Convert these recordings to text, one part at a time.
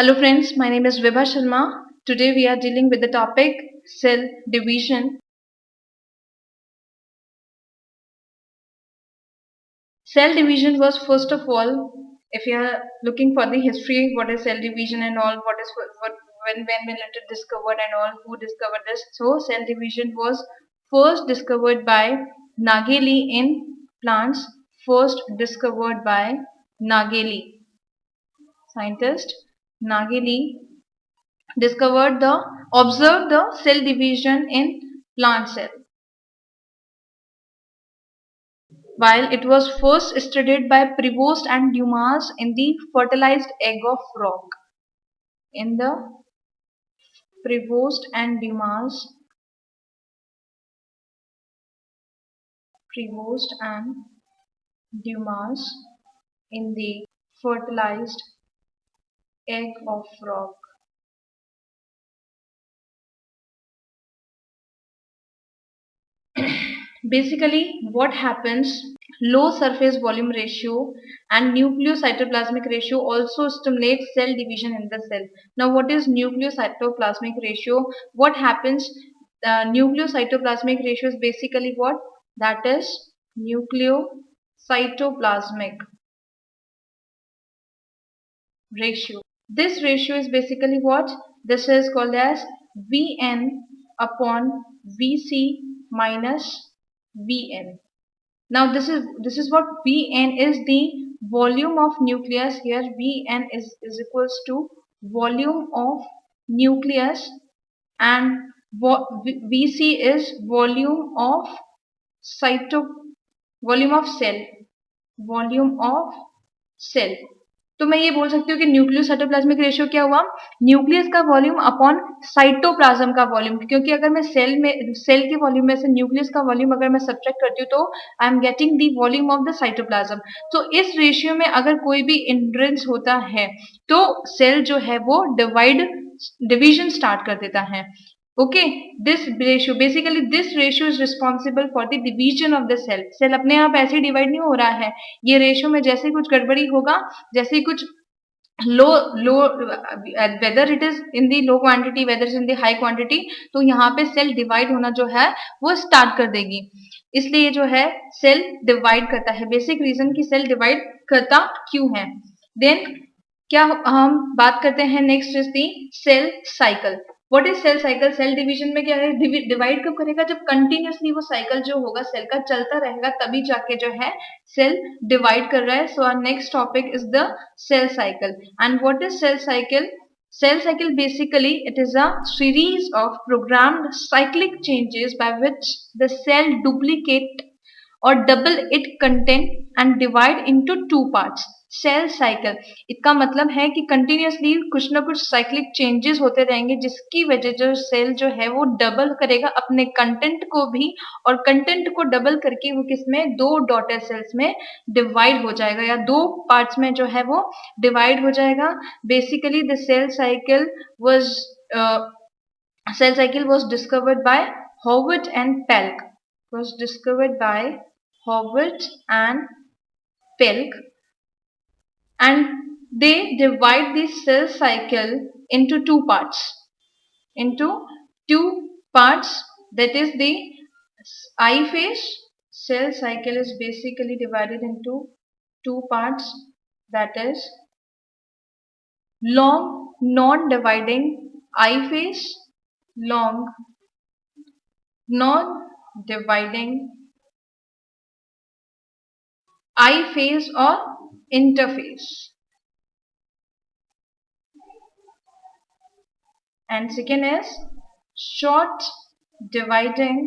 Hello friends, my name is Vibha Sharma. Today we are dealing with the topic cell division. Cell division was first of all, if you are looking for the history, what is cell division and all, what when it discovered and all, who discovered this. So cell division was first discovered by Nageli in plants. First discovered by Nageli, scientist Nageli observed the cell division in plant cell, while it was first studied by Prevost and Dumas in the fertilized egg of frog. In the Prevost and Dumas in the fertilized egg of frog. Basically, what happens, low surface volume ratio and nucleocytoplasmic ratio also stimulate cell division in the cell. Now, what is nucleocytoplasmic ratio? What happens? Nucleocytoplasmic ratio is basically what? That is nucleocytoplasmic ratio. This ratio is basically what? This is called as Vn upon Vc minus Vn. Now this is what Vn is, the volume of nucleus. Here Vn is equals to volume of nucleus, and Vc is cyto volume of cell volume of cell. तो मैं ये बोल सकती हूँ कि nucleocytoplasmic ratio क्या हुआ, nucleus का वॉल्यूम अपॉन साइटोप्लाज्म का वॉल्यूम, क्योंकि अगर मैं सेल के वॉल्यूम में से न्यूक्लियस का वॉल्यूम अगर मैं सब्ट्रैक्ट करती हूँ तो I am getting the volume of the cytoplasm. तो इस रेशियो में अगर कोई भी इंड्रेंस होता है तो सेल जो है वो डिवीजन स्टार्ट कर देता है. Okay, this ratio is responsible for the division of the cell. Cell अपने आप ऐसे डिवाइड नहीं हो रहा है, ये रेशियो में जैसे कुछ गड़बड़ी होगा, जैसे कुछ लो weather it is in the low quantity, weather is in the high quantity, तो यहाँ पे सेल डिवाइड होना जो है वो स्टार्ट कर देगी. इसलिए जो है सेल डिवाइड करता है. बेसिक रीजन की सेल डिवाइड करता क्यों है. देन क्या हम बात करते हैं, next is the cell cycle. What is cell cycle. Cell division में क्या है, डिवाइड कब करेगा, जब कंटिन्यूसली वो साइकिल जो होगा सेल का चलता रहेगा, तभी जाके जो है सेल डिवाइड कर रहा है. So our next topic is the cell cycle. And what is cell cycle. Cell cycle basically it is a series of programmed cyclic changes by which the cell duplicate or double its content and divide into two parts. Cell cycle इसका मतलब है कि continuously कुछ ना कुछ cyclic changes होते रहेंगे, जिसकी वजह जो सेल जो है वो डबल करेगा अपने कंटेंट को भी, और कंटेंट को डबल करके वो किसमें, दो डॉटर सेल्स में डिवाइड हो जाएगा, या दो पार्ट्स में जो है वो डिवाइड हो जाएगा. Basically the cell cycle was discovered by Howard and Pelk. Was discovered by Howard and Pelk, and they divide the cell cycle into two parts. That is the I phase. Cell cycle is basically divided into two parts. That is long non-dividing I phase, long non-dividing I phase or interphase, and second is short dividing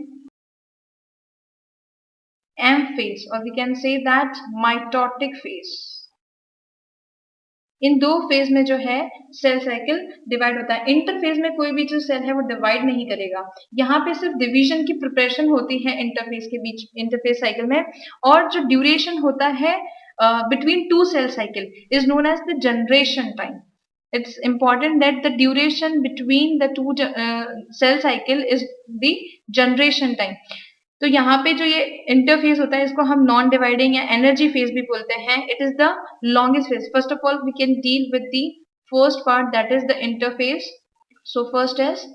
M phase, or we can say that mitotic phase. इन दो phase में जो है cell cycle divide होता है. Interphase में कोई भी जो सेल है वो डिवाइड नहीं करेगा. यहाँ पे सिर्फ डिवीजन की प्रिपरेशन होती है इंटरफेज के बीच, इंटरफेज साइकिल में, और जो ड्यूरेशन होता है between two cell cycle is known as the generation time. It's important that the duration between the two cell cycle is the generation time. तो यहाँ पे जो ये इंटरफेज होता है इसको हम नॉन डिवाइडिंग या एनर्जी फेज भी बोलते हैं. It is the longest phase. First of all we can deal with the First part, that is the interphase. So first is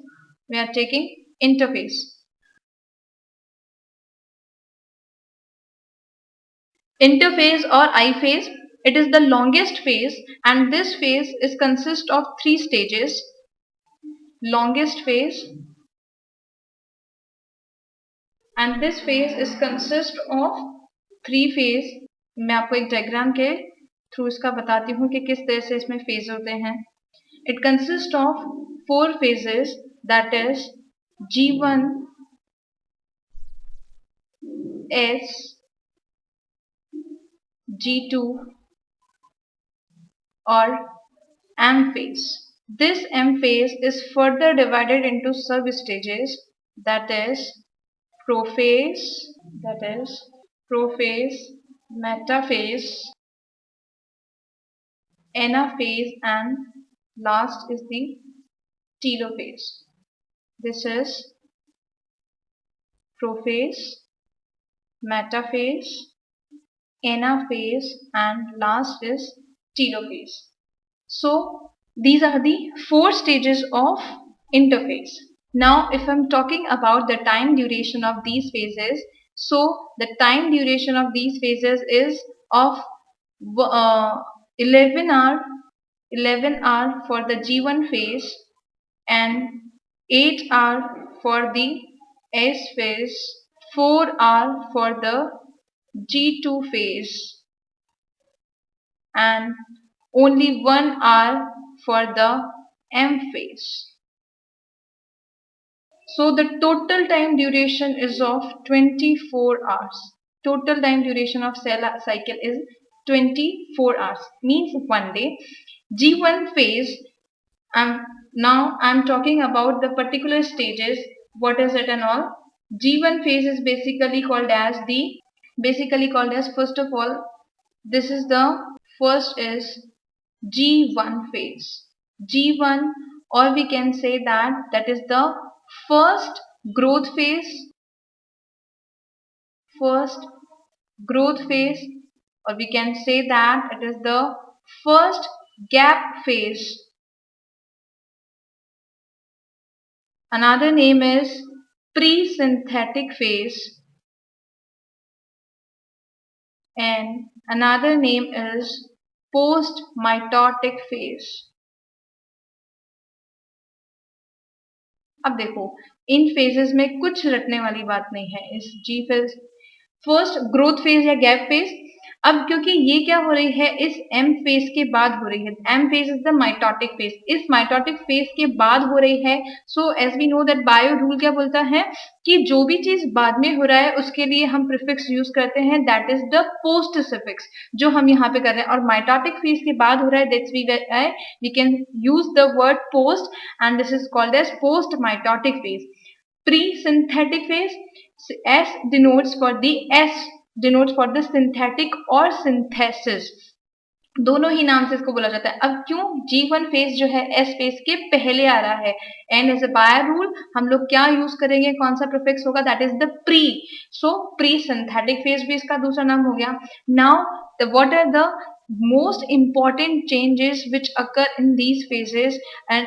we are taking interphase. Interphase or I phase, it is the longest phase, and this phase is consist of three stages. Longest phase, and this phase is consist of three phase. मैं आपको एक diagram के through इसका बताती हूँ कि किस तरह से इसमें फेज होते हैं. It consist of four phases, that is G1, S, G2 or M phase. This M phase is further divided into sub stages, that is prophase, metaphase, anaphase, and last is the telophase. This is prophase, metaphase, anaphase, and last is telophase. So these are the four stages of interphase. Now if I'm talking about the time duration of these phases, so the time duration of these phases is of 11 hour for the G1 phase and 8 hour for the S phase, 4 hour for the G2 phase, and only 1 hour for the M phase. So the total time duration is of 24 hours. Total time duration of cell cycle is 24 hours, means one day. G1 phase, now I'm talking about the particular stages, what is it and all. G1 phase is basically called as first of all, this is the first is G1 phase. G1, or we can say that is the first growth phase, or we can say that it is the first gap phase. Another name is pre-synthetic phase, and another name is post-mitotic phase. अब देखो, in phases में कुछ रटने वाली बात नहीं है. इस जी फेज, फर्स्ट ग्रोथ फेज या गैप फेज. अब क्योंकि ये क्या हो रही है, इस एम फेज के बाद हो रही है. M phase is the mitotic phase. इस माइटोटिक फेज के बाद हो रही है. So as we know that bio rule क्या बोलता है कि जो भी चीज बाद में हो रहा है उसके लिए हम प्रीफिक्स यूज करते हैं, that is the post suffix, जो हम यहाँ पे कर रहे हैं. और माइटोटिक फेज के बाद हो रहा है, that's we can use the word post, and this is called as post mitotic phase. Pre-synthetic phase, S denotes for the synthetic और synthesis, दोनों ही नाम से इसको बोला जाता है. अब क्यों G1 फेज जो है S फेज के पहले आ रहा है, and as a bio rule हम लोग क्या यूज करेंगे, कौन सा प्रीफिक्स होगा, that is the pre. So pre synthetic phase भी इसका दूसरा नाम हो गया. Now what are the most important changes which occur in these phases and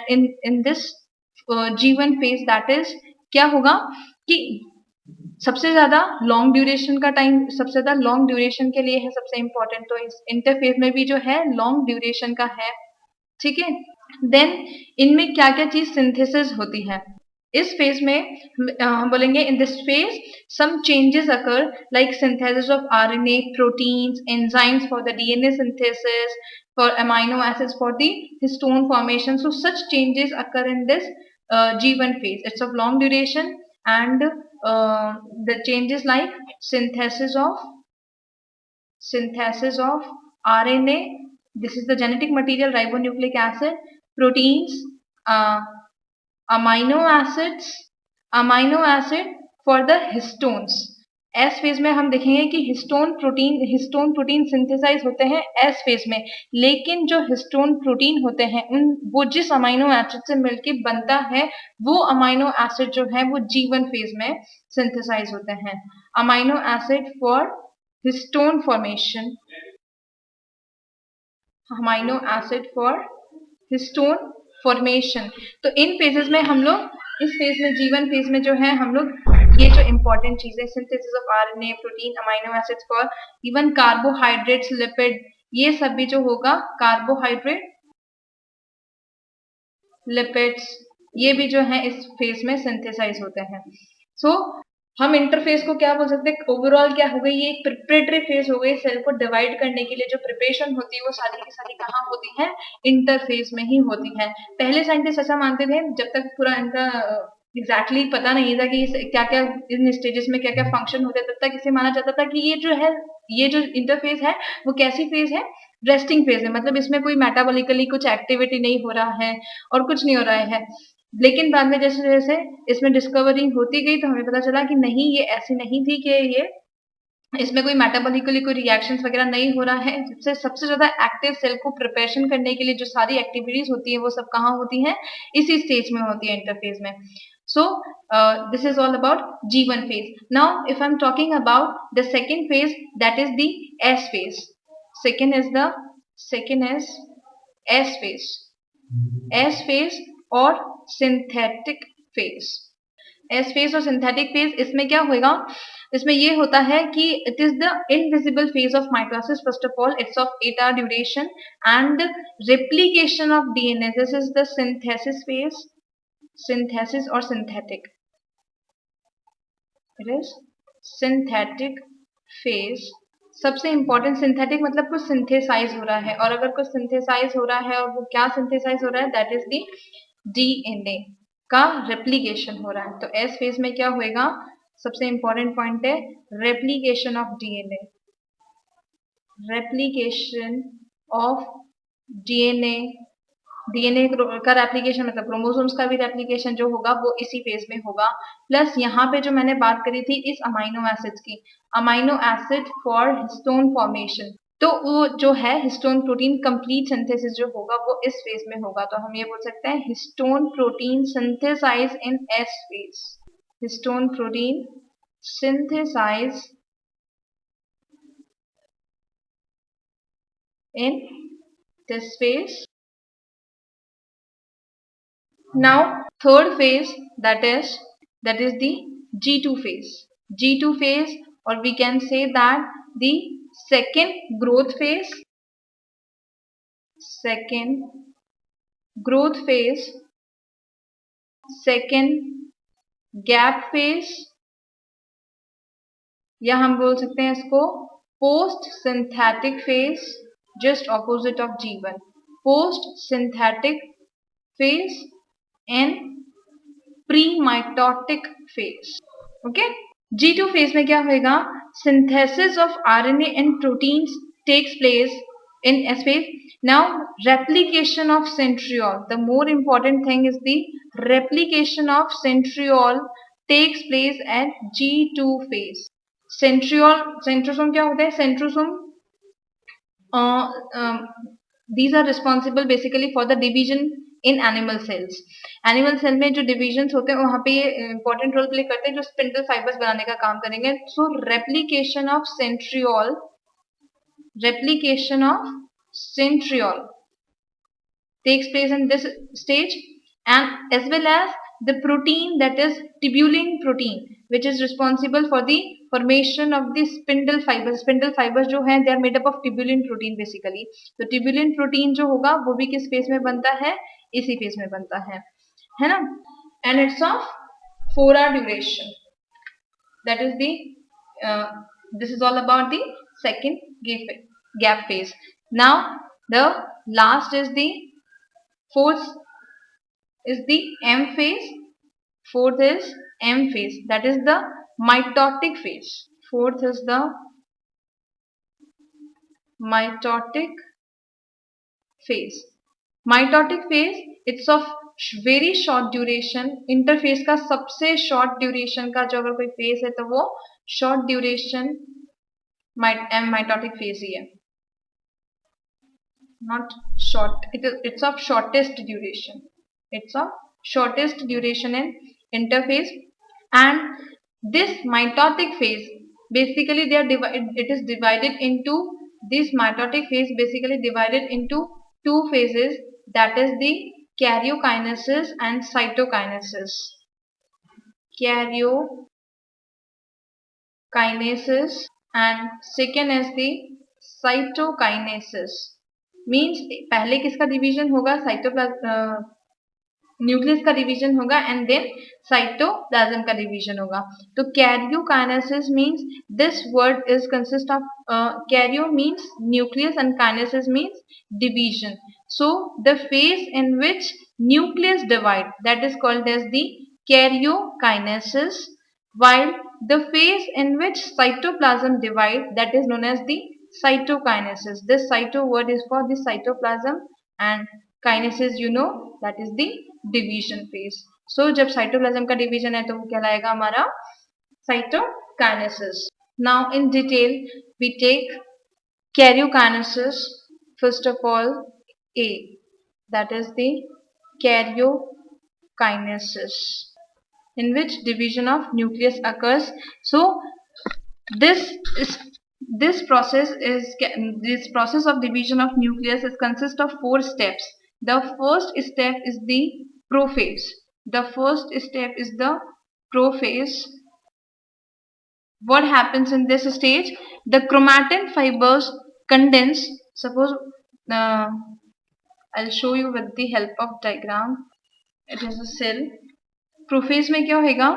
in this G1 phase, that is क्या होगा कि सबसे ज्यादा लॉन्ग ड्यूरेशन का टाइम, सबसे ज्यादा लॉन्ग ड्यूरेशन के लिए है सबसे इंपॉर्टेंट, तो इस इंटरफेज में भी जो है लॉन्ग ड्यूरेशन का है. ठीक है. देन इनमें क्या क्या चीज सिंथेसिस होती है इस फेज में, हम बोलेंगे in this phase some changes occur like synthesis of RNA, proteins, enzymes for the DNA synthesis, for amino acids for the histone formation. So such changes occur in this G1 phase. It's of long duration, and the changes like synthesis of RNA, this is the genetic material, ribonucleic acid, proteins, amino acid for the histones. S phase में हम देखेंगे कि histone protein synthesise होते हैं S phase में, लेकिन जो histone protein होते हैं वो जिस अमाइनो एसिड से मिलके बनता है वो अमाइनो एसिड जो है वो G1 फेज में सिंथेसाइज होते हैं. Amino acid for histone formation, amino acid for histone formation. तो इन फेजेस में हम लोग, इस फेज में, G1 फेज में जो है हम लोग ये जो इंपॉर्टेंट चीजें, synthesis of RNA, protein, amino acids for even carbohydrates, lipid, ये सब भी जो होगा, कार्बोहाइड्रेट, लिपिड्स, ये भी जो है इस फेज में सिंथेसाइज होते हैं। सो हम इंटरफेस को क्या बोल सकते हैं, ओवरऑल क्या हो गई, ये एक प्रिपरेटरी फेज हो गई। सेल को डिवाइड करने के लिए जो प्रिपरेशन होती है वो सारी की सारी कहाँ होती है, इंटरफेस में ही होती है। पहले साइंटिस्ट ऐसा मानते थे, जब तक पूरा इनका एग्जैक्टली पता नहीं था कि क्या क्या इन स्टेजेस में क्या क्या फंक्शन होते हैं, तब तक इसे माना जाता था कि ये जो है, ये जो इंटरफेस है वो कैसी फेज है, रेस्टिंग फेज है। मतलब इसमें कोई मेटाबॉलिकली कुछ एक्टिविटी नहीं हो रहा है और कुछ नहीं हो रहा है। लेकिन बाद में जैसे जैसे इसमें डिस्कवरी होती गई तो हमें पता चला कि नहीं, ये ऐसी नहीं थी, कि ये इसमें कोई मेटाबॉलिकली कोई रिएक्शंस वगैरह नहीं हो रहा है। सबसे ज्यादा एक्टिव सेल को प्रिपरेशन करने के लिए जो सारी एक्टिविटीज होती है वो सब कहाँ होती है, इसी स्टेज में होती है, इंटरफेज में। So this is all about G1 phase. Now if I'm talking about the second phase, that is the S phase. Second is S phase. S phase और synthetic phase. S phase और synthetic phase, इसमें क्या होगा, इसमें ये होता है कि it is the invisible phase of mitosis. First of all, it's of 8 hour duration and replication of DNA. This is the synthesis phase. Synthesis or synthetic, it is synthetic phase. सबसे important, synthetic मतलब कुछ synthesise हो रहा है, और अगर कुछ synthesise हो रहा है और वो क्या सिंथेसाइज हो रहा है, दैट इज दी डीएनए का रेप्लिकेशन हो रहा है। तो एस फेज में क्या होएगा, सबसे इंपॉर्टेंट पॉइंट है replication of DNA. Replication of DNA, DNA का रेप्लिकेशन मतलब क्रोमोसोम्स का भी रेप्लिकेशन जो होगा वो इसी फेज में होगा। प्लस यहाँ पे जो मैंने बात करी थी इस अमाइनो एसिड्स की, amino acid for histone formation, तो वो जो है हिस्टोन प्रोटीन कंप्लीट सिंथेसिस जो होगा वो इस फेज में होगा। तो हम ये बोल सकते हैं histone protein synthesize in S phase. Histone protein synthesize in this phase. Now third phase, that is the G2 phase. G2 phase, or we can say that the second growth phase, second growth phase, second gap phase, या हम बोल सकते हैं इसको post synthetic phase, just opposite of G1, post synthetic phase and pre mitotic phase. Okay, G2 phase में क्या होगा, synthesis of RNA and proteins takes place in S phase. Now replication of centriole, the more important thing is the replication of centriole takes place at G2 phase. Centriole, centrosome क्या होता है, centrosome these are responsible basically for the division in animal cells. Animal cell में जो divisions होते हैं वहां पे ये इंपॉर्टेंट रोल प्ले करते हैं, जो स्पिंडल फाइबर्स बनाने का काम करेंगे। So replication of centriole, replication of centriole takes place in this stage, and as well as the protein, that is tubulin protein, which is responsible for the formation of the spindle fibers. Spindle fibers जो हैं they are made up of tubulin protein basically. तो tubulin protein जो होगा वो भी किस phase में बनता है, इसी फेज में बनता है ना। and it's of 4 hour duration. That is the this is all about the second gap phase. Now the last is the fourth is the M phase. Fourth is M phase, that is the mitotic phase. Fourth is the mitotic phase. Mitotic phase, it's of very short duration. Interface का सबसे short duration का जो अगर कोई phase है तो वो short duration mitotic phase ही है, not short, it's of shortest duration. It's of shortest duration in interphase. And this mitotic phase basically they are divided, it is divided into this mitotic phase basically divided into two phases. that is the karyokinesis and cytokinesis. Karyokinesis and second is the cytokinesis. Means पहले किसका division होगा, cytoplasm nucleus का division होगा and then cytoplasm का division होगा. तो karyokinesis means this word is consist of karyo means nucleus and kinesis means division. So the phase in which nucleus divide that is called as the karyokinesis, while the phase in which cytoplasm divide that is known as the cytokinesis. This cyto word is for the cytoplasm and kinesis you know that is the division phase. So जब cytoplasm का division है तो वो कहलाएगा हमारा cytokinesis. Now in detail we take karyokinesis. First of all, A, that is the karyokinesis, in which division of nucleus occurs. So this process of division of nucleus is consist of 4 steps. The first step is the prophase. What happens in this stage? The chromatin fibers condense. Suppose I'll show you with the help of diagram. It is a cell. Prophase में क्या होगा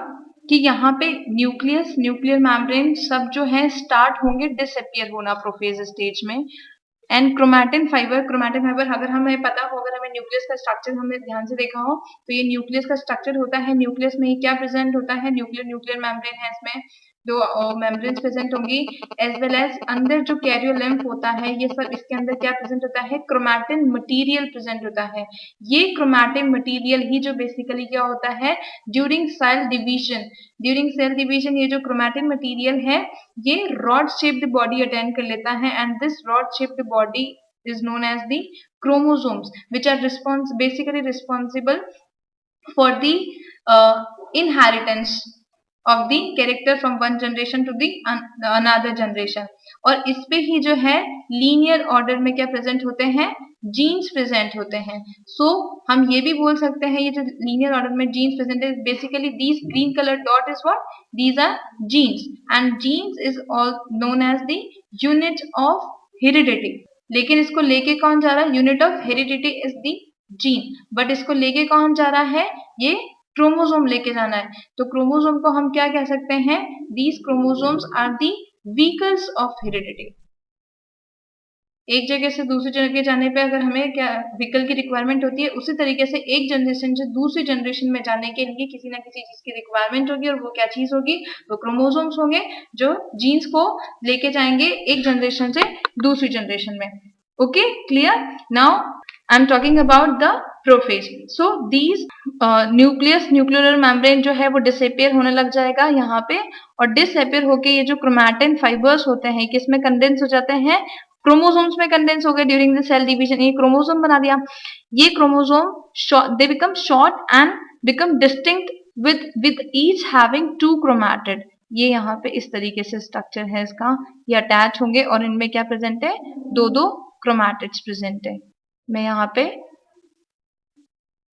कि यहाँ पे nuclear membrane सब जो है start होंगे डिसअपियर होना प्रोफेज स्टेज में. एंड क्रोमैटिन फाइबर अगर हमें पता हो, अगर हमें न्यूक्लियस का स्ट्रक्चर हमने ध्यान से देखा हो तो ये न्यूक्लियस का स्ट्रक्चर होता है. न्यूक्लियस में क्या प्रेजेंट होता है, न्यूक्लियर मेम्ब्रेन है, इसमें जो मेम्ब्रेन्स प्रेजेंट होंगी एज वेल एज अंदर जो कैरियोलिम्फ होता है, ये सब इसके अंदर क्या प्रेजेंट होता है, क्रोमैटिन मटेरियल प्रेजेंट होता है. ये क्रोमैटिन मटेरियल ही जो बेसिकली क्या होता है ड्यूरिंग सेल डिवीजन ये जो क्रोमैटिन मटेरियल है ये रॉड शेप्ड बॉडी अटेन कर लेता है. And this rod shaped body is known as the chromosomes, which are basically responsible for the inheritance of the character from one generation to the another generation. और इस पे ही जो है linear order में क्या प्रेजेंट होते हैं, जीन्स प्रेजेंट होते हैं. सो हम ये भी बोल सकते हैं ये जो लीनियर ऑर्डर में जीन्स प्रेजेंट है, basically these green colour dot is what, these are genes. And genes is all known as the unit of heredity. लेकिन इसको लेके कौन जा रहा है, unit of heredity is the gene, but इसको लेके कौन जा रहा है, ये क्रोमोसोम लेके जाना है. तो क्रोमोसोम को हम क्या कह सकते हैं, these chromosomes are the vehicles of heredity. एक जगह से दूसरी जगह जाने पे अगर हमें क्या व्हीकल की रिक्वायरमेंट होती है, उसी तरीके से एक जनरेशन से दूसरी जनरेशन में जाने के लिए किसी ना किसी चीज की रिक्वायरमेंट होगी, और वो क्या चीज होगी, वो क्रोमोसोम्स होंगे जो जीन्स को लेके जाएंगे एक जनरेशन से दूसरी जनरेशन में. Okay, clear. Now I am talking about the prophase. So these nuclear membrane जो है वो डिसअपियर होने लग जाएगा यहाँ पे, और डिसअपियर होके ये जो क्रोमैटिन फाइबर्स होते हैं किसमें कंडेंस हो जाते हैं, क्रोमोसोम्स में कंडेंस हो गए ड्यूरिंग द सेल डिवीजन. ये क्रोमोसोम बना दिया. ये chromosome they become short and become distinct with each having 2 chromatid. ये यहाँ पे इस तरीके से स्ट्रक्चर है इसका, ये अटैच होंगे और इनमें क्या प्रेजेंट है, 2 क्रोमैटिड्स प्रेजेंट है. मैं यहाँ पे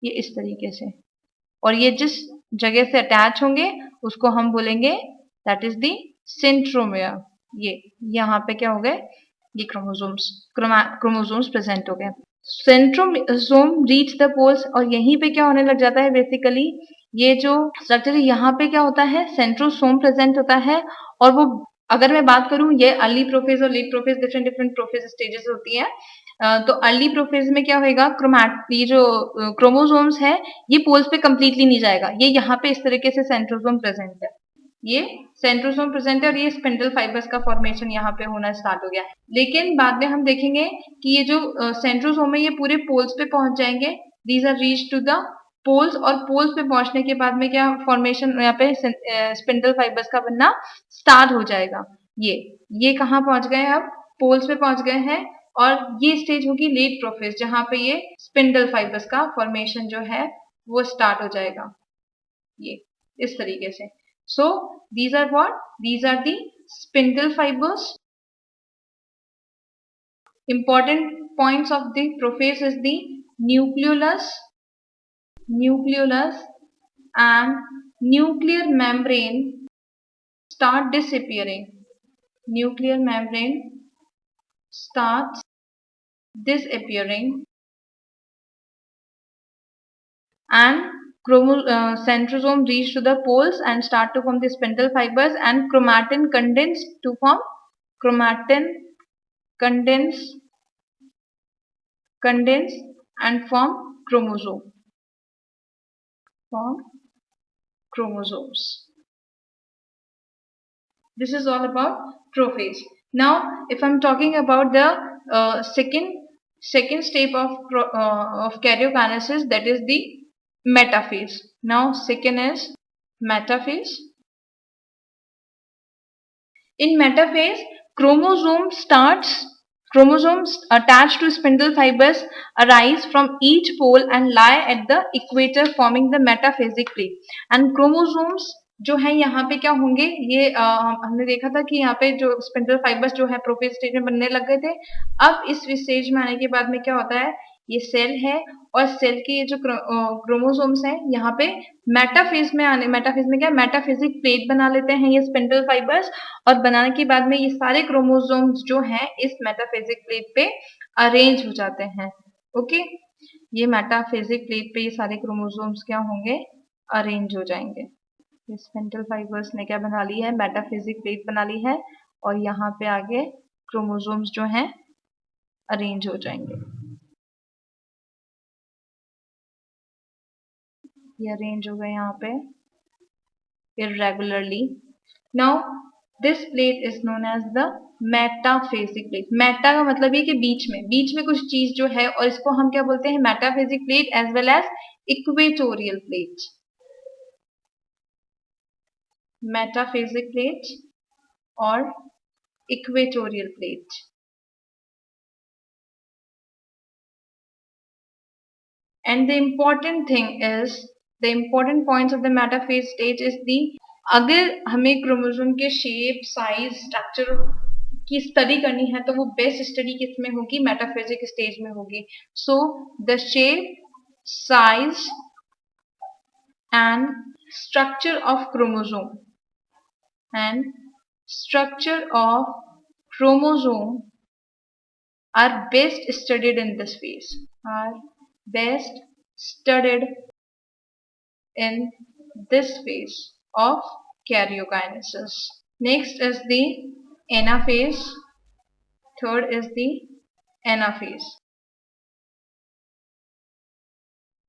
ये इस तरीके से, और ये जिस जगह से अटैच होंगे उसको हम बोलेंगे दैट इज द सेंट्रोमियर. ये यहाँ पे क्या हो गए, ये क्रोमोसोम्स प्रेजेंट हो गए. सेंट्रोसोम रीच द पोल्स, और यहीं पे क्या होने लग जाता है, बेसिकली ये जो स्ट्रक्चर है यहाँ पे क्या होता है, सेंट्रोसोम प्रेजेंट होता है. और वो अगर मैं बात करूं, ये अर्ली प्रोफेज और late prophase different prophase stages होती है. तो अर्ली प्रोफेज में क्या होगा, ये जो क्रोमोसोम्स है ये पोल्स पे कंप्लीटली नहीं जाएगा, ये यहाँ पे इस तरीके से सेंट्रोसोम प्रेजेंट है, ये सेंट्रोसोम प्रेजेंट है, और ये स्पिंडल फाइबर्स का फॉर्मेशन यहाँ पे होना स्टार्ट हो गया है. लेकिन बाद में हम देखेंगे कि ये जो सेंट्रोसोम है ये पूरे पोल्स पे पहुंच जाएंगे. These are reach to the poles, और पोल्स पे पहुंचने के बाद में क्या फॉर्मेशन यहाँ पे स्पिंडल फाइबर्स का बनना स्टार्ट हो जाएगा. ये कहाँ पहुंच गए, अब पोल्स पे पहुंच गए हैं. और ये स्टेज होगी लेट प्रोफेज, जहां पे ये स्पिंडल फाइबर्स का फॉर्मेशन जो है वो स्टार्ट हो जाएगा, ये इस तरीके से. So these are what? These are the spindle fibers. Important points of the prophase is the nucleolus and nuclear membrane start disappearing. Nuclear membrane starts disappearing and centrosome reach to the poles and start to form the spindle fibers, and chromatin condense to form condense and form chromosomes. This is all about prophase. Now, if I'm talking about the second step of karyokinesis, that is the metaphase. Now, second is metaphase. In metaphase, chromosomes attached to spindle fibers arise from each pole and lie at the equator, forming the metaphasic plate. And chromosomes जो है यहाँ पे क्या होंगे, ये हमने देखा था कि यहाँ पे जो स्पिंडल फाइबर्स जो है प्रोफेज स्टेज में बनने लग गए थे. अब इस स्टेज में आने के बाद में क्या होता है, ये सेल है और सेल के ये जो क्रोमोसोम्स हैं यहाँ पे मेटाफेज में क्या मेटाफेजिक प्लेट बना लेते हैं ये स्पिंडल फाइबर्स, और बनाने के बाद में ये सारे क्रोमोसोम्स जो हैं इस मेटाफेजिक प्लेट पे अरेंज हो जाते हैं. ओके, ये मेटाफेजिक प्लेट पे ये सारे क्रोमोसोम्स क्या होंगे, अरेंज हो जाएंगे. स्पिंडल फाइबर्स ने क्या बना ली है, मेटाफेजिक प्लेट बना ली है, और यहाँ पे आगे क्रोमोसोम्स जो हैं अरेंज हो जाएंगे. ये अरेंज हो गए यहाँ पे irregularly. Now this plate is known as the metaphasic plate. Meta का मतलब ये कि बीच में कुछ चीज जो है, और इसको हम क्या बोलते हैं, metaphasic plate as well as equatorial plate. Metaphasic plate और equatorial plate. And the important points of the metaphase stage is the, अगर हमें क्रोमोसोम के शेप, साइज, स्ट्रक्चर की स्टडी करनी है तो वो बेस्ट स्टडी किस में होगी, मेटाफेजिक स्टेज में होगी. So the shape, size and structure of chromosome are best studied in this phase, of karyokinesis. Next is the anaphase. Third is the anaphase.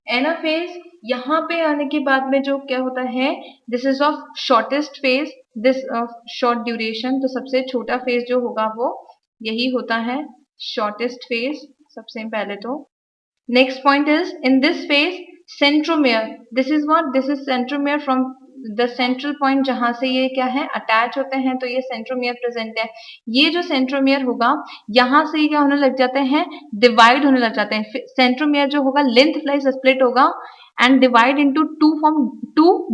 Anaphase यहाँ पे आने के बाद में जो क्या होता है, this is of shortest phase, this of short duration. तो सबसे छोटा फेज जो होगा वो यही होता है, शॉर्टेस्ट फेज सबसे पहले. तो next point is in this phase centromere. This is centromere from the central point जहां से ये क्या है अटैच होते हैं, तो ये सेंट्रोमियर प्रेजेंट है. ये जो सेंट्रोमियर होगा यहाँ से क्या होने लग जाते हैं, डिवाइड होने लग जाते हैं. सेंट्रोमियर जो होगा लेंथ वाइज स्प्लिट होगा and divide into two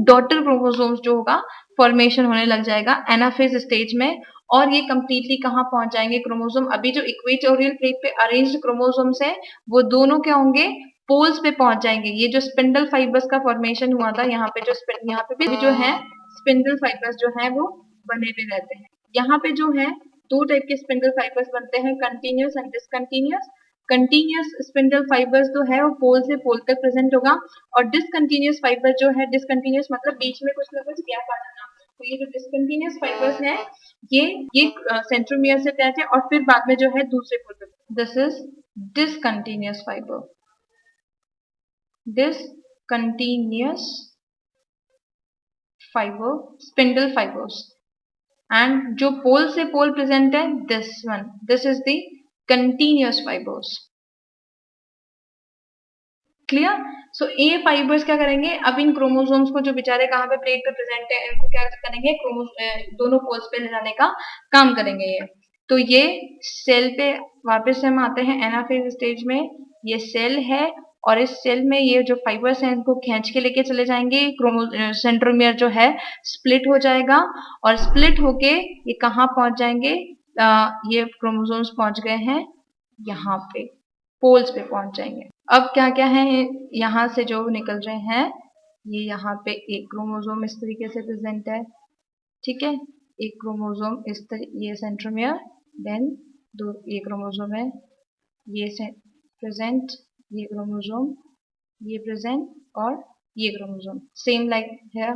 daughter chromosomes जो होगा फॉर्मेशन होने लग जाएगा एनाफेज स्टेज में. और ये कंप्लीटली कहाँ पहुंच जाएंगे क्रोमोसोम, अभी जो इक्वेटोरियल प्लेट पे अरेंज्ड क्रोमोसोम्स है वो दोनों क्या होंगे, पोल्स पे पहुंच जाएंगे. ये जो स्पिंडल फाइबर्स का फॉर्मेशन हुआ था यहाँ पे भी जो है स्पिंडल फाइबर्स जो है वो बने हुए रहते हैं. यहाँ पे जो है दो टाइप के स्पिंडल फाइबर्स बनते हैं, continuous and discontinuous. Continuous spindle fibres जो है वो पोल से पोल तक प्रेजेंट होगा, और डिसकंटिन्यूस फाइबर जो है, डिसकंटिन्यूस मतलब बीच में कुछ ना कुछ गैप आ जाना. तो ये जो डिसकंटिन्यूस फाइबर्स हैं ये सेंट्रोमियर से अटैच है और फिर बाद में जो है दूसरे पोल पे. This is discontinuous fiber. Discontinuous fiber, spindle fibers, and जो पोल से पोल प्रेजेंट है this is the continuous fibers. Clear. So ये फाइबर्स क्या करेंगे, अब इन क्रोमोसोम्स को जो बेचारे कहाँ पे प्लेट पे प्रेजेंट है इनको क्या करेंगे, दोनों पोल्स पे ले जाने का काम करेंगे ये. तो ये सेल पे वापस हम आते हैं एनाफेज स्टेज में. ये सेल है और इस सेल में ये जो फाइबर्स हैं इनको खींच के लेके चले जाएंगे. सेंट्रोमियर जो है स्प्लिट हो जाएगा और स्प्लिट होके ये कहाँ पहुंच जाएंगे, ये क्रोमोसोम्स पहुंच गए हैं यहाँ पे, पोल्स पे पहुंच जाएंगे. अब क्या क्या है यहाँ से जो निकल रहे हैं, ये यहाँ पे एक क्रोमोसोम इस तरीके से प्रेजेंट है, ठीक है, एक क्रोमोसोम इस तरीके, ये सेंट्रोमियर, देन दो ये क्रोमोसोम है, ये से प्रेजेंट, ये क्रोमोसोम, ये प्रेजेंट, और ये क्रोमोसोम सेम लाइक है,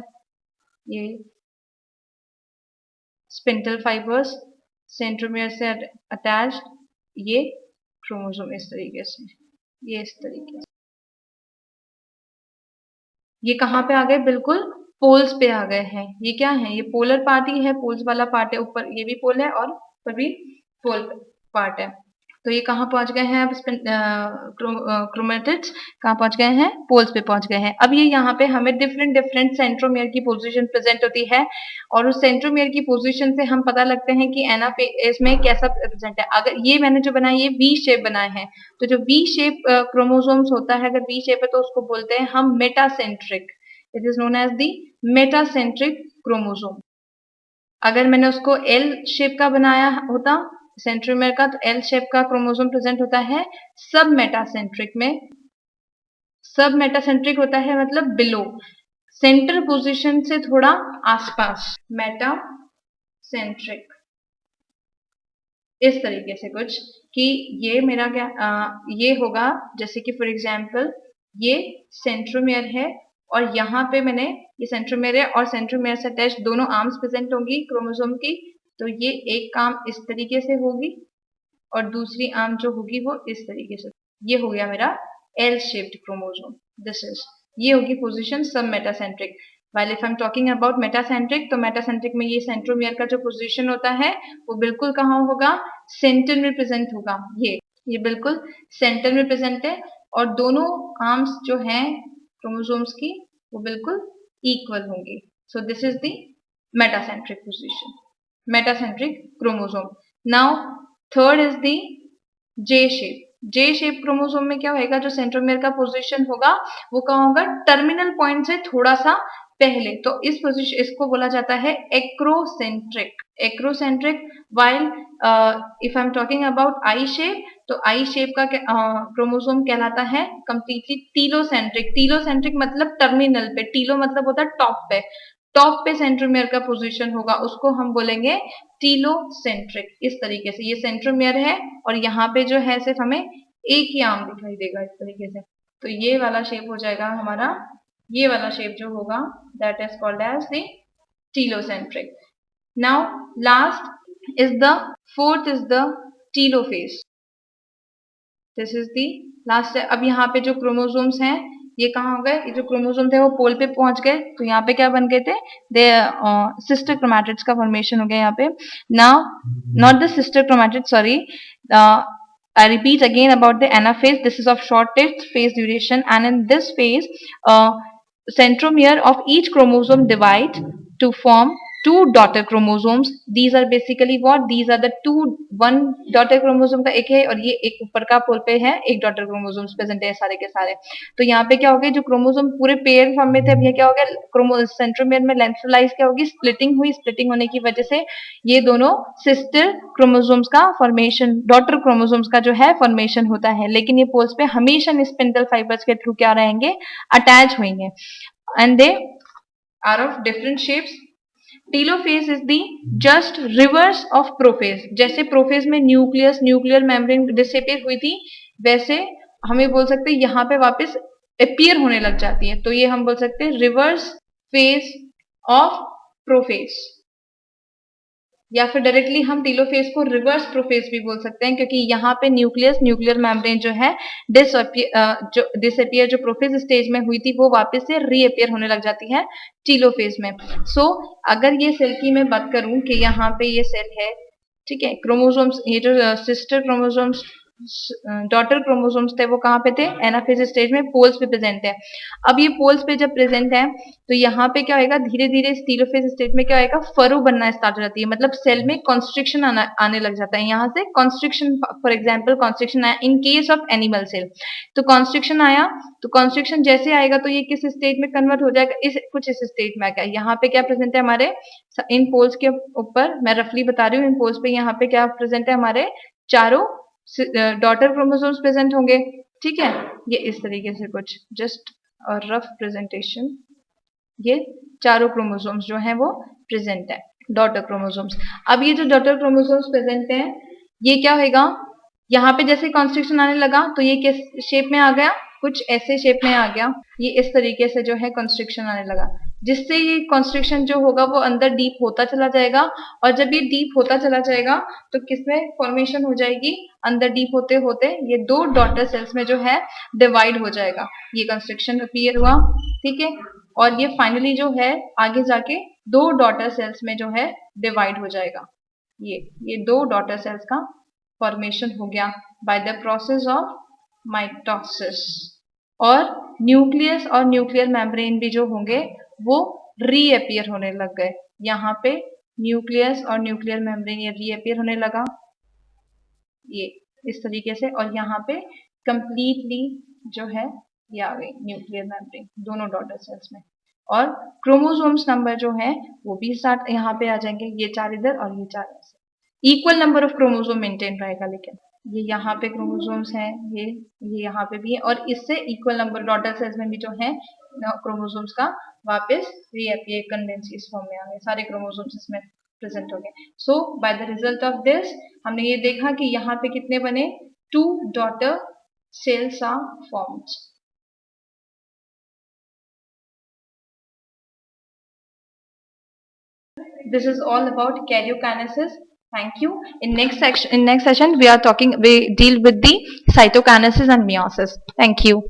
ये स्पिंडल फाइबर्स सेंट्रोमियर से अटैच्ड, ये क्रोमोसोम इस तरीके से, ये इस तरीके से, ये कहाँ पे आ गए, बिल्कुल पोल्स पे आ गए हैं। ये क्या है, ये पोलर पार्ट ही है, पोल्स वाला पार्ट है, ऊपर ये भी पोल है और ऊपर भी पोल पार्ट है। तो ये कहाँ पहुंच गए हैं, अब क्रोमेटिड्स कहाँ पहुंच गए हैं, पोल्स पे पहुंच गए हैं। अब ये यहाँ पे हमें डिफरेंट डिफरेंट सेंट्रोमियर की पोजीशन प्रेजेंट होती है, और उस सेंट्रोमियर की पोजीशन से हम पता लगते हैं कि एनाफेज में कैसा प्रेजेंट है। अगर ये मैंने जो बनाया ये वी शेप बनाए हैं, तो जो वी शेप क्रोमोसोम्स होता है, अगर वी शेप है तो उसको बोलते हैं हम metacentric, it is known as the metacentric chromosome. अगर मैंने उसको एल शेप का बनाया होता सेंट्रोमियर का, तो एल शेप का क्रोमोसोम प्रेजेंट होता है सब मेटासेंट्रिक में। सब मेटासेंट्रिक होता है मतलब बिलो, सेंटर पोजीशन से थोड़ा आसपास, मेटासेंट्रिक, इस तरीके से कुछ, कि ये मेरा क्या ये होगा, जैसे कि फॉर एग्जांपल ये सेंट्रोमियर है, और यहाँ पे मैंने ये सेंट्रोमियर है और सेंट्रोमियर से अटैच दोनों आर्म्स प्रेजेंट होंगी क्रोमोसोम की, तो ये एक आर्म इस तरीके से होगी और दूसरी आर्म जो होगी वो इस तरीके से। ये हो गया मेरा L shaped chromosome, this is, ये होगी पोजीशन सब metacentric. While if I am talking about metacentric, तो मेटासेंट्रिक में ये सेंट्रोमियर का जो पोजीशन होता है वो बिल्कुल कहाँ होगा, सेंटर में प्रेजेंट होगा, ये बिल्कुल सेंटर में प्रेजेंट है, और दोनों आर्म्स जो हैं क्रोमोसोम्स की वो बिल्कुल इक्वल होंगे। So this is the metacentric position, metacentric chromosome. Now third is the J shape. J shape chromosome में क्या होगा, जो सेंट्रोमियर का पोजीशन होगा वो कहाँ होगा, टर्मिनल पॉइंट से थोड़ा सा पहले, तो इस पोजीशन, इसको बोला जाता है acrocentric, acrocentric. While if I am talking about I shape, तो आई शेप का क्रोमोसोम कहलाता है कंप्लीटली टीलोसेंट्रिक। टीलोसेंट्रिक मतलब टर्मिनल पे, टीलो मतलब होता है टॉप पे, टॉप पे सेंट्रोमियर का पोजीशन होगा, उसको हम बोलेंगे टीलोसेंट्रिक। इस तरीके से ये सेंट्रोमियर है, और यहाँ पे जो है सिर्फ हमें एक ही आर्म दिखाई देगा इस तरीके से, तो ये वाला शेप हो जाएगा हमारा, ये वाला शेप जो होगा that is called as the telocentric. Now last is the fourth is the telophase, this is the last. अब यहाँ पे जो क्रोमोसोम्स हैं ये कहाँ हो गए, ये जो क्रोमोसोम थे वो पोल पे पहुंच गए, तो यहाँ पे क्या बन गए थे, दे सिस्टर क्रोमैटिड्स का फॉर्मेशन हो गया यहाँ पे। Now not the sister chromatid, sorry, I repeat again about the anaphase. This is of shortest phase duration, and in this phase, centromere of each chromosome divide to form two daughter chromosomes. These are basically what? These are the two, one daughter chromosome का एक है और ये एक ऊपर का पोल पे है, एक daughter chromosomes प्रेजेंट है सारे के सारे। तो यहाँ पे क्या हो गया, जो क्रोमोसोम पूरे पेयर फॉर्म में थे, अब ये क्या हो गया, सेंट्रोमियर में लेंथराइज क्या होगी, स्प्लिटिंग हुई, स्प्लिटिंग होने की वजह से ये दोनों सिस्टर क्रोमोसोम्स का फॉर्मेशन, डॉटर क्रोमोसोम्स का जो है फॉर्मेशन होता है, लेकिन ये पोल्स पे हमेशा स्पिंडल फाइबर्स के थ्रू क्या रहेंगे, अटैच होंगे, and they are of different shapes. Telophase is the just reverse of prophase. जैसे प्रोफेज में न्यूक्लियस, न्यूक्लियर मेम्ब्रेन डिसअपीयर हुई थी, वैसे हमें बोल सकते हैं यहाँ पे वापस अपीयर होने लग जाती है, तो ये हम बोल सकते हैं रिवर्स फेज ऑफ प्रोफेज, या फिर डायरेक्टली हम टीलोफेज को रिवर्स प्रोफेज भी बोल सकते हैं, क्योंकि यहाँ पे न्यूक्लियस, न्यूक्लियर मेम्ब्रेन जो है डिसअपीयर जो प्रोफेज स्टेज में हुई थी वो वापस से रीअपीयर होने लग जाती है टीलोफेज में। सो अगर ये सेल की मैं बात करूं कि यहाँ पे ये सेल है, ठीक है, क्रोमोसोम्स, ये जो सिस्टर क्रोमोसोम्स, डॉटर क्रोमोसोम्स थे वो कहाँ पे थे, एनाफेज स्टेज में पोल्स पे प्रेजेंट है। अब ये पोल्स पे जब प्रेजेंट है तो यहाँ पे क्या होगा, धीरे धीरे टीलोफेज स्टेज में क्या होगा, फरो बनना स्टार्ट हो जाती है, मतलब सेल में कॉन्स्ट्रिक्शन आने लग जाता है, यहाँ से कॉन्स्ट्रिक्शन, फॉर एग्जाम्पल कॉन्स्ट्रिक्शन आया in case of animal cell, तो कॉन्स्ट्रिक्शन आया, तो कॉन्स्ट्रिक्शन जैसे आएगा तो ये किस स्टेज में कन्वर्ट हो जाएगा, कुछ इस स्टेज में आएगा। यहाँ पे क्या प्रेजेंट है हमारे इन पोल्स के ऊपर, मैं रफली बता रही हूँ, इन पोल्स पे यहाँ पे क्या प्रेजेंट है, हमारे चारों डॉटर क्रोमोसोम्स प्रेजेंट होंगे, ठीक है, ये इस तरीके से कुछ जस्ट रफ प्रेजेंटेशन, ये चारों क्रोमोसोम्स जो हैं वो प्रेजेंट है, डॉटर क्रोमोसोम्स। अब ये जो डॉटर क्रोमोसोम्स प्रेजेंट हैं, ये क्या होगा, यहाँ पे जैसे कॉन्स्ट्रिक्शन आने लगा तो ये किस शेप में आ गया, कुछ ऐसे शेप में आ गया, ये इस तरीके से जो है कॉन्स्ट्रिक्शन आने लगा, जिससे ये कॉन्स्ट्रिक्शन जो होगा वो अंदर डीप होता चला जाएगा, और जब ये डीप होता चला जाएगा तो किसमें फॉर्मेशन हो जाएगी, अंदर डीप होते होते ये दो डॉटर सेल्स में जो है डिवाइड हो जाएगा, ये कंस्ट्रक्शन क्लियर हुआ, ठीक है। और ये फाइनली जो है आगे जाके दो डॉटर सेल्स में जो है डिवाइड हो जाएगा, ये दो डॉटर सेल्स का फॉर्मेशन हो गया by the process of mitosis. और न्यूक्लियस और न्यूक्लियर मेम्ब्रेन भी जो होंगे वो रीअपियर होने लग गए, यहाँ पे न्यूक्लियस और न्यूक्लियर मेम्ब्रेन ये रीअपियर होने लगा, ये इस तरीके से, और यहाँ पे कंप्लीटली जो है ये आ गई न्यूक्लियर मेम्ब्रेन दोनों डॉटर सेल्स में, और क्रोमोसोम्स नंबर जो है वो भी स्टार्ट यहाँ पे आ जाएंगे, ये चार इधर और ये चार ऐसे, equal number of chromosome maintain रहेगा, लेकिन ये यहाँ पे क्रोमोसोम्स हैं, ये यहाँ पे भी है, और इससे इक्वल नंबर डॉटर सेल्स में भी जो है क्रोमोसोम्स का वापस रीअपियर कंडेंस इस फॉर्म में आ गए, सारे क्रोमोसोम्स इसमें प्रेजेंट हो गए। So by the result of this हमने ये देखा कि यहाँ पे कितने बने, 2 daughter cells are formed. This is all about karyokinesis. Thank you. In next session we deal with the cytokinesis and meiosis. Thank you.